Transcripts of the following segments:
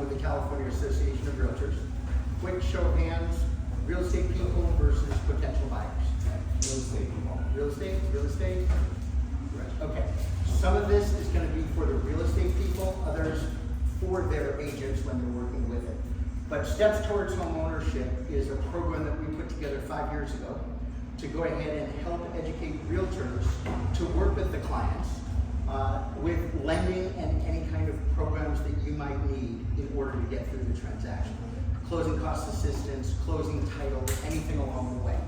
with the California Association of Realtors. Quick show of hands, real estate people versus potential buyers. Real estate people. Real estate? Okay. Some of this is going to be for the real estate people, others for their agents when they're working with it. But Steps Towards Home Ownership is a program that we put together 5 years ago to go ahead and help educate realtors to work with the clients with lending and any kind of programs that you might need in order to get through the transaction. Closing cost assistance, closing title, anything along the way.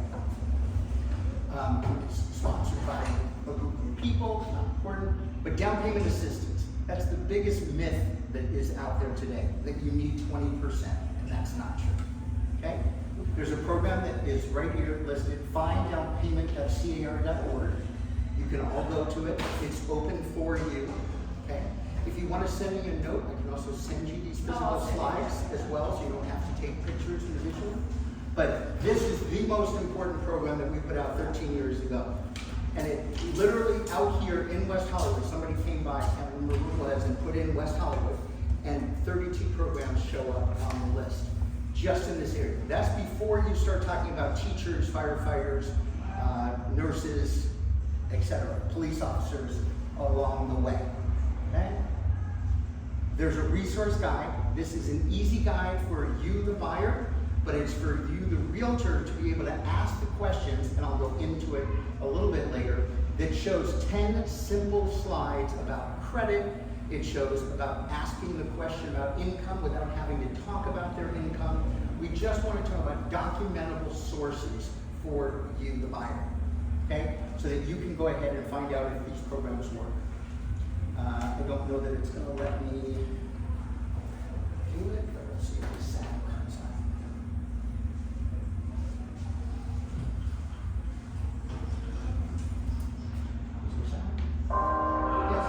It's sponsored by a group of people, not important, but down payment assistance. That's the biggest myth that is out there today, that you need 20%, and that's not true, okay? There's a program that is right here listed, finddownpayment.car.org. You can all go to it. It's open for you, okay? If you want to send me a note, I can also send you these physical slides as well, so you don't have to take pictures individually. But this is the most important program that we put out 13 years ago. And it literally out here in West Hollywood, somebody came by, I can't remember who it was, and put in West Hollywood, and 32 programs show up on the list, just in this area. That's before you start talking about teachers, firefighters, nurses, etc., police officers along the way, okay? There's a resource guide. This is an easy guide for you, the buyer, but it's for you, the realtor, to be able to ask the questions, and I'll go into it a little bit later, that shows 10 simple slides about credit. It shows about asking the question about income without having to talk about their income. We just want to talk about documentable sources for you, the buyer, okay? So that you can go ahead and find out if these programs work. I don't know that it's going to let me do it, but let's see if the sound comes out. Is there sound? Yes.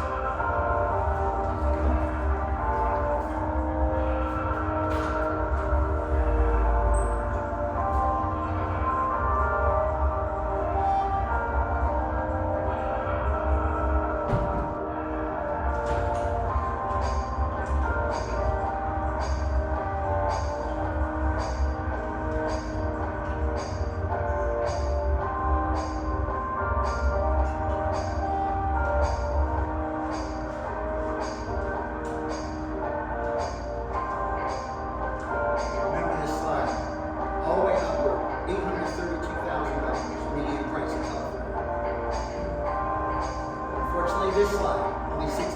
Remember this slide. All the way upward, $832,000 median price in California. Unfortunately, this slide, only 16% of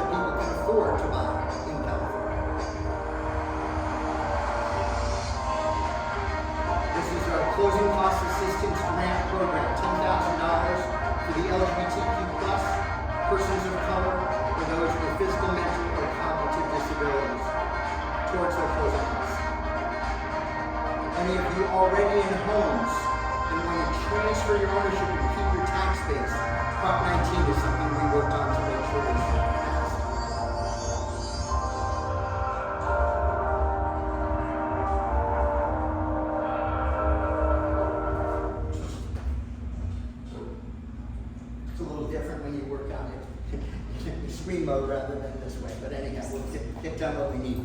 people can afford to buy in California. This is our closing cost assistance grant program, $10,000 for the LGBTQ plus, persons of color, or those with physical, mental, or cognitive disabilities towards their closing costs. Any of you already in homes and want to transfer your ownership and keep your tax base, Prop 19 is something we worked on to make sure it's passed. It's a little different when you work on it in screen mode rather than this way, but anyhow, we'll get done what we need.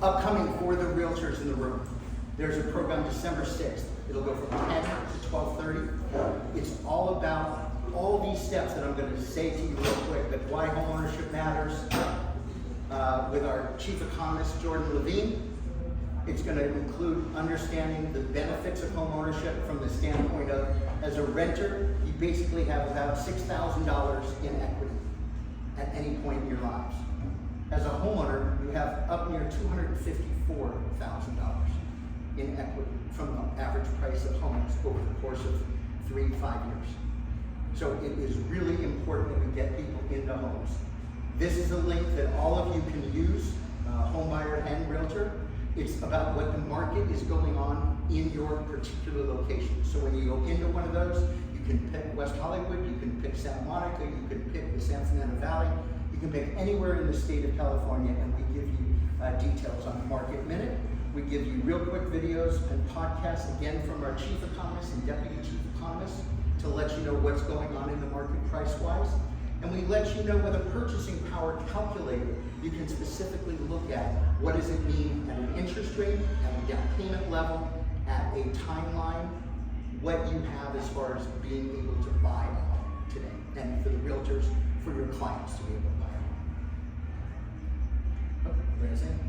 Upcoming for the realtors in the room. There's a program December 6th. It'll go from 10 to 12:30. It's all about all these steps that I'm going to say to you real quick, but why homeownership matters with our chief economist, Jordan Levine. It's going to include understanding the benefits of homeownership from the standpoint of, as a renter, you basically have about $6,000 in equity at any point in your lives. As a homeowner, you have up near $254,000 in equity from the average price of homes over the course of 3 to 5 years. So it is really important that we get people into homes. This is a link that all of you can use, homebuyer and realtor. It's about what the market is going on in your particular location. So when you go into one of those, you can pick West Hollywood, you can pick Santa Monica, you can pick the San Fernando Valley, you can pick anywhere in the state of California, and we give you details on the Market Minute. We give you real quick videos and podcasts, again, from our chief economist and deputy chief economist to let you know what's going on in the market price-wise. And we let you know with a purchasing power calculator, you can specifically look at what does it mean at an interest rate, at a down payment level, at a timeline, what you have as far as being able to buy a home today. And for the realtors, for your clients to be able to buy a home. Oh, wait a second.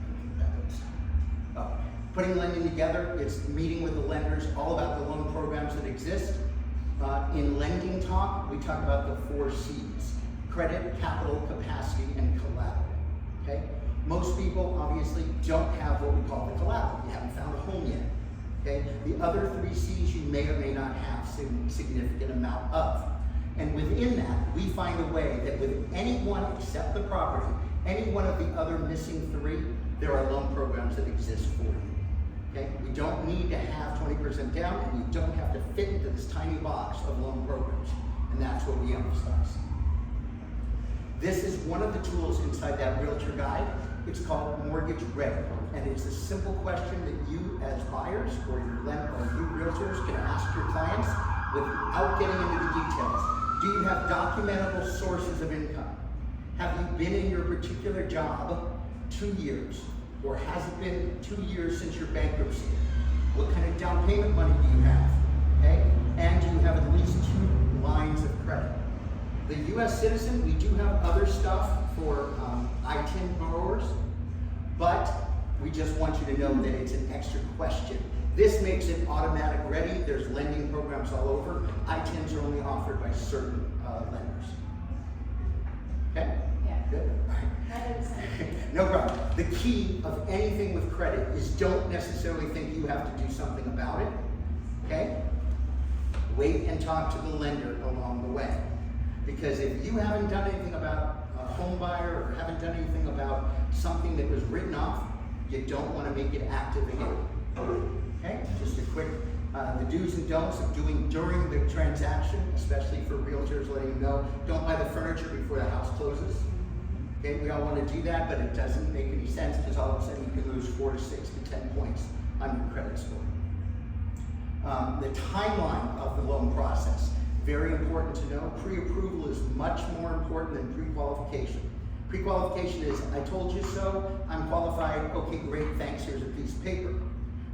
Putting lending together, it's meeting with the lenders, all about the loan programs that exist. In lending talk, we talk about the 4 C's: credit, capital, capacity, and collateral. Okay? Most people obviously don't have what we call the collateral. You haven't found a home yet. Okay? The other 3 C's you may or may not have significant amount of. And within that, we find a way that with anyone except the property, any one of the other missing 3, there are loan programs that exist for you. Okay? We don't need to have 20% down, and you don't have to fit into this tiny box of loan programs. And that's what we emphasize. This is one of the tools inside that realtor guide. It's called Mortgage Ready. And it's a simple question that you as buyers or you realtors can ask your clients without getting into the details. Do you have documentable sources of income? Have you been in your particular job 2 years? Or has it been 2 years since your bankruptcy? What kind of down payment money do you have? Okay? And do you have at least 2 lines of credit? The U.S. citizen, we do have other stuff for I-10 borrowers, but we just want you to know that it's an extra question. This makes it automatic ready. There's lending programs all over. I-10s are only offered by certain lenders. Okay? Yeah. Good? All right. No problem. The key of anything with credit is don't necessarily think you have to do something about it. Okay? Wait and talk to the lender along the way. Because if you haven't done anything about a home buyer or haven't done anything about something that was written off, you don't want to make it active again. Okay? Just a quick, the do's and don'ts of doing during the transaction, especially for realtors, letting them know, don't buy the furniture before the house closes. Okay, we all want to do that, but it doesn't make any sense because all of a sudden you can lose 4 to 6 to 10 points on your credit score. The timeline of the loan process, very important to know. Pre-approval is much more important than pre-qualification. Pre-qualification is, I told you so, I'm qualified, okay, great, thanks, here's a piece of paper.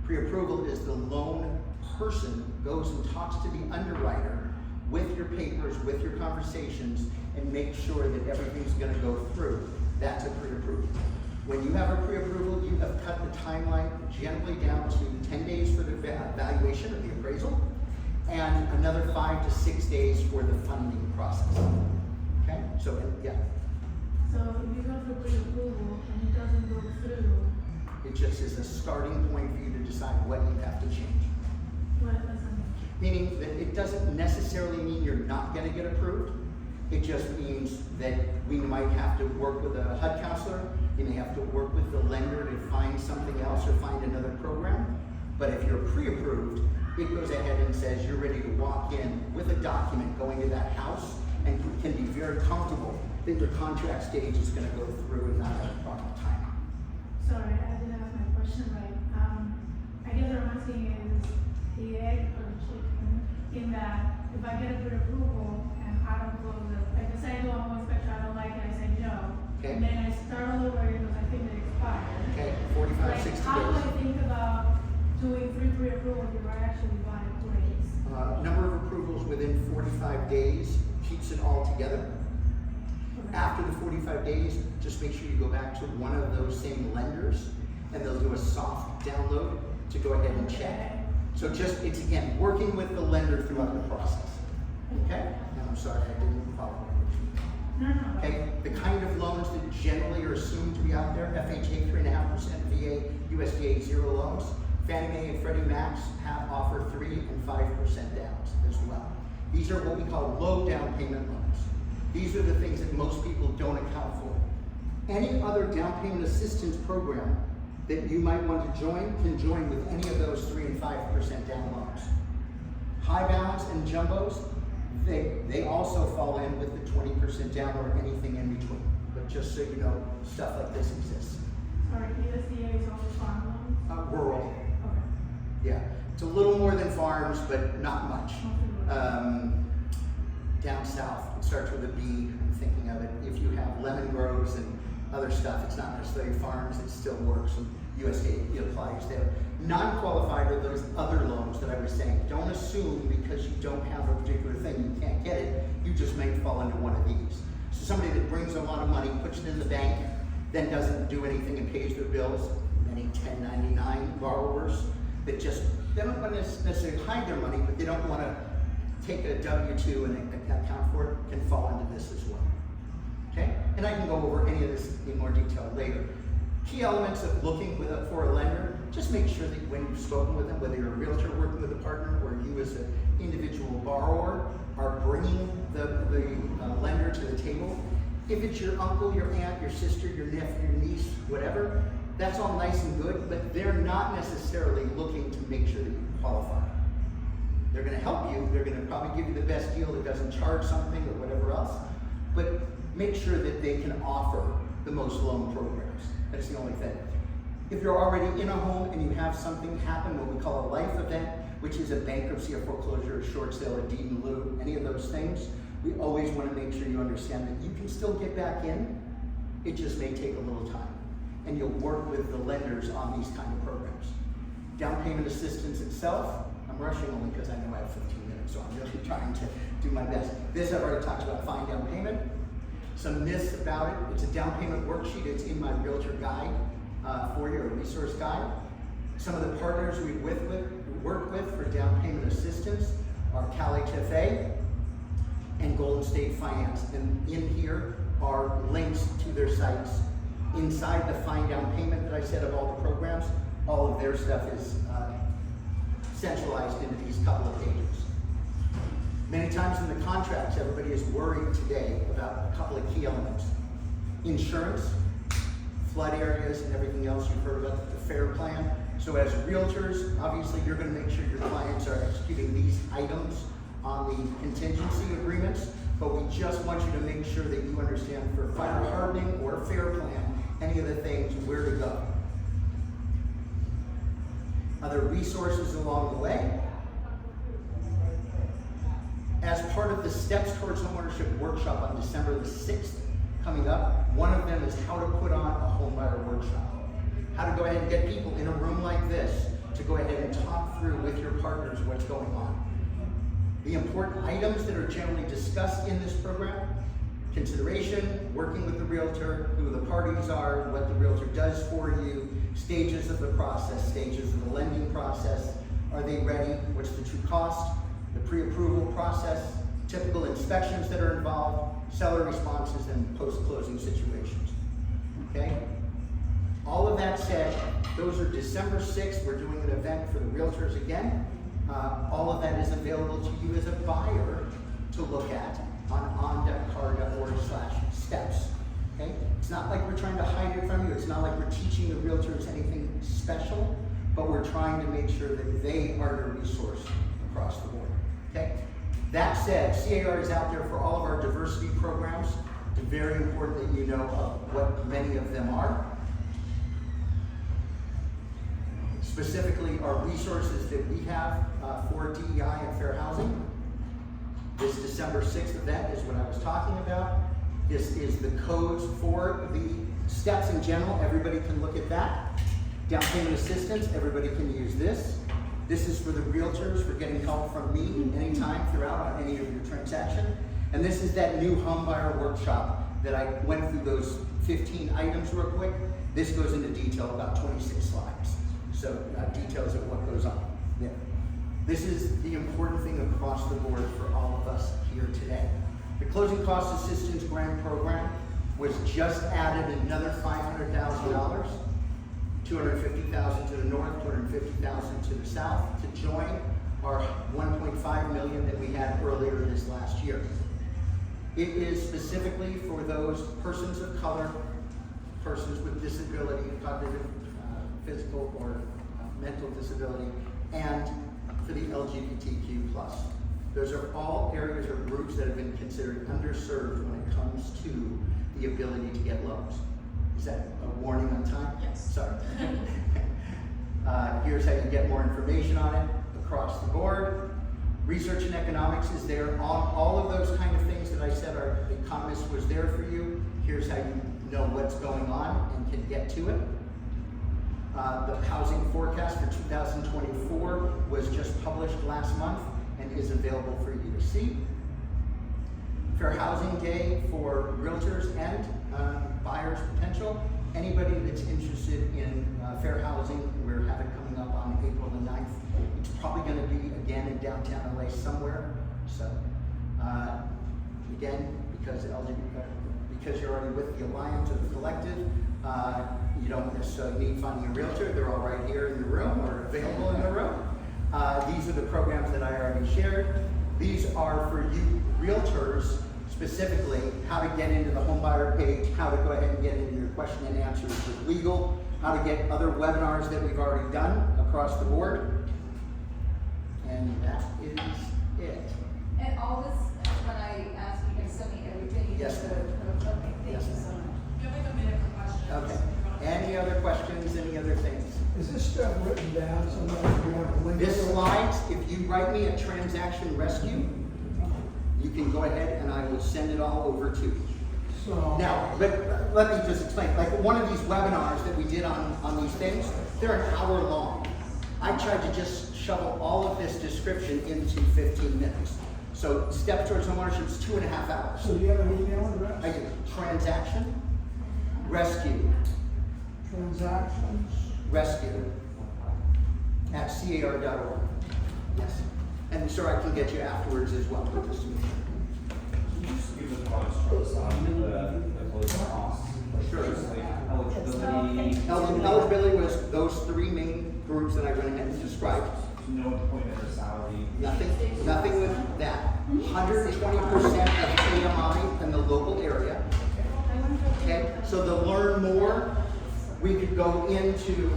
Pre-approval is the loan person goes and talks to the underwriter with your papers, with your conversations, and make sure that everything's going to go through. That's a pre-approval. When you have a pre-approval, you have cut the timeline generally down to 10 days for the valuation of the appraisal, and another 5 to 6 days for the funding process. Okay? So, yeah. So if you go for pre-approval and it doesn't go through, It just is a starting point for you to decide what you have to change. what does that mean? Meaning that it doesn't necessarily mean you're not going to get approved. It just means that we might have to work with a HUD counselor. You may have to work with the lender to find something else or find another program. But if you're pre-approved, it goes ahead and says you're ready to walk in with a document going to that house and can be very comfortable that your contract stage is going to go through and not have a problem time. Sorry, I didn't ask my question right. I guess what I'm asking is the egg or the chicken, in that if I get a pre-approval and I don't close it, like I say I do a home inspection, I don't like it, I say no. Okay. And then I start all over because I think it expired. Okay, 45, Like, 60 how do days. I think about doing 3 pre-approvals if I actually buy a place? Number of approvals within 45 days keeps it all together. After the 45 days, just make sure you go back to one of those same lenders and they'll do a soft download to go ahead and check. So just, it's again, working with the lender throughout the process. Okay? And I'm sorry, I didn't follow. No. Okay, the kind of loans that generally are assumed to be out there, FHA 3.5%, VA, USDA 0 loans. Fannie Mae and Freddie Macs offer 3 and 5% downs as well. These are what we call low down payment loans. These are the things that most people don't account for. Any other down payment assistance program that you might want to join can join with any of those 3 and 5% down loans. High balance and jumbos, they also fall in with the 20% down or anything in between. But just so you know, stuff like this exists. Sorry, USDA is also farm loans? Rural. Okay. Yeah, it's a little more than farms, but not much. down south, it starts with a B, I'm thinking of it. If you have lemon groves and other stuff, it's not necessarily farms, it still works, and USDA applies there. Non-qualified are those other loans that I was saying. Don't assume because you don't have a particular thing, you can't get it, you just may fall into one of these. So somebody that brings a lot of money, puts it in the bank, then doesn't do anything and pays their bills. Many 1099 borrowers that just, they don't want to necessarily hide their money, but they don't want to take a W-2 and account for it, can fall into this as well. Okay? And I can go over any of this in more detail later. Key elements of looking for a lender, just make sure that when you've spoken with them, whether you're a realtor working with a partner or you as an individual borrower are bringing the lender to the table. If it's your uncle, your aunt, your sister, your nephew, your niece, whatever, that's all nice and good, but they're not necessarily looking to make sure that you qualify. They're gonna help you, they're gonna probably give you the best deal that doesn't charge something or whatever else, but make sure that they can offer the most loan programs. That's the only thing. If you're already in a home and you have something happen, what we call a life event, which is a bankruptcy, a foreclosure, a short sale, a deed in lieu, any of those things, we always want to make sure you understand that you can still get back in. It just may take a little time. And you'll work with the lenders on these kind of programs. Down payment assistance itself, I'm rushing only because I know I have 15 minutes, so I'm really trying to do my best. This I've already talked about, fine down payment. Some myths about it. It's a down payment worksheet. It's in my realtor guide for you, a resource guide. Some of the partners we work with for down payment assistance are CalHFA and Golden State Finance. And in here are links to their sites. Inside the Find Down Payment that I said of all the programs, all of their stuff is centralized into these couple of pages. Many times in the contracts, everybody is worried today about a couple of key elements. Insurance, flood areas, and everything else you've heard about, the FAIR plan. So as realtors, obviously you're going to make sure your clients are executing these items on the contingency agreements, but we just want you to make sure that you understand for fire hardening or FAIR plan, any of the things, where to go. Other resources along the way. As part of the Steps Towards Homeownership workshop on December the 6th coming up, one of them is how to put on a home buyer workshop. How to go ahead and get people in a room like this to go ahead and talk through with your partners what's going on. The important items that are generally discussed in this program: consideration, working with the realtor, who the parties are, what the realtor does for you, stages of the process, stages of the lending process, are they ready, what's the true cost, the pre-approval process, typical inspections that are involved, seller responses, and post-closing situations. Okay? All of that said, those are December 6th. We're doing an event for the realtors again. All of that is available to you as a buyer to look at on on.car.org/steps. Okay? It's not like we're trying to hide it from you. It's not like we're teaching the realtors anything special, but we're trying to make sure that they are a resource across the board. Okay? That said, CAR is out there for all of our diversity programs. It's very important that you know what many of them are. Specifically, our resources that we have for DEI and fair housing. This December 6th event is what I was talking about. This is the codes for the steps in general. Everybody can look at that. Down payment assistance, everybody can use this. This is for the realtors for getting help from me anytime throughout on any of your transaction. And this is that new home buyer workshop that I went through those 15 items real quick. This goes into detail, about 26 slides. So details of what goes on there. This is the important thing across the board for all of us here today. The Closing Cost Assistance Grant Program was just added another $500,000, $250,000 to the north, $250,000 to the south to join our $1.5 million that we had earlier this last year. It is specifically for those persons of color, persons with disability, cognitive, physical or mental disability, and for the LGBTQ+. Those are all areas or groups that have been considered underserved when it comes to the ability to get loans. Is that a warning on time? Yes. Sorry. Here's how you get more information on it across the board. Research and economics is there. On all of those kind of things that I said, our economist was there for you. Here's how you know what's going on and can get to it. The housing forecast for 2024 was just published last month and is available for you to see. Fair Housing Day for realtors and buyers potential. Anybody that's interested in fair housing, we're having coming up on April the 9th. It's probably going to be again in downtown LA somewhere. So again, because you're already with the Alliance or the Collective, you don't necessarily need finding a realtor. They're all right here in the room or available in the room. These are the programs that I already shared. These are for you realtors specifically, how to get into the home buyer page, how to go ahead and get into your question and answers with legal, how to get other webinars that we've already done across the board. And that is it. And all this, when I ask, you can send me everything. Yes, Okay, ma'am. thank Yes, you ma'am. so much. You have like a minute for questions. Okay. Any other questions, any other things? Is this stuff written down somewhere? Do you have a link? This to it? slides, if you write me a transaction rescue, you can go ahead and I will send it all over to you. So. Now, but let me just explain, like one of these webinars that we did on these things, they're an hour long. I tried to just shovel all of this description into 15 minutes. So Steps Towards Homeownership is 2.5 hours. So do you have an email address? I do transaction, rescue, Transactions. rescue at car.org. Yes. And sure, I can get you afterwards as well, but just to make sure. Can you just give the broad strokes on the closing costs? Sure. Just like eligibility. Eligibility was those three main groups that I went ahead and described. No employment or salary. Nothing with that. 120% of AMI in the local area. Okay, so to learn more, we could go into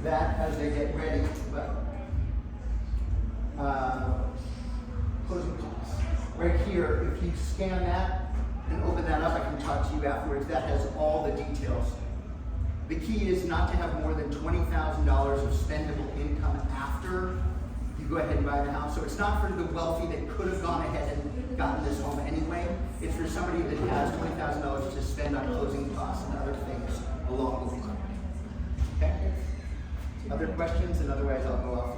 that as they get ready, but closing costs. Right here, if you scan that and open that up, I can talk to you afterwards. That has all the details. The key is not to have more than $20,000 of spendable income after you go ahead and buy the house. So it's not for the wealthy that could have gone ahead and gotten this home anyway. It's for somebody that has $20,000 to spend on closing costs and other things along the way. Okay? Other questions? And otherwise I'll go off.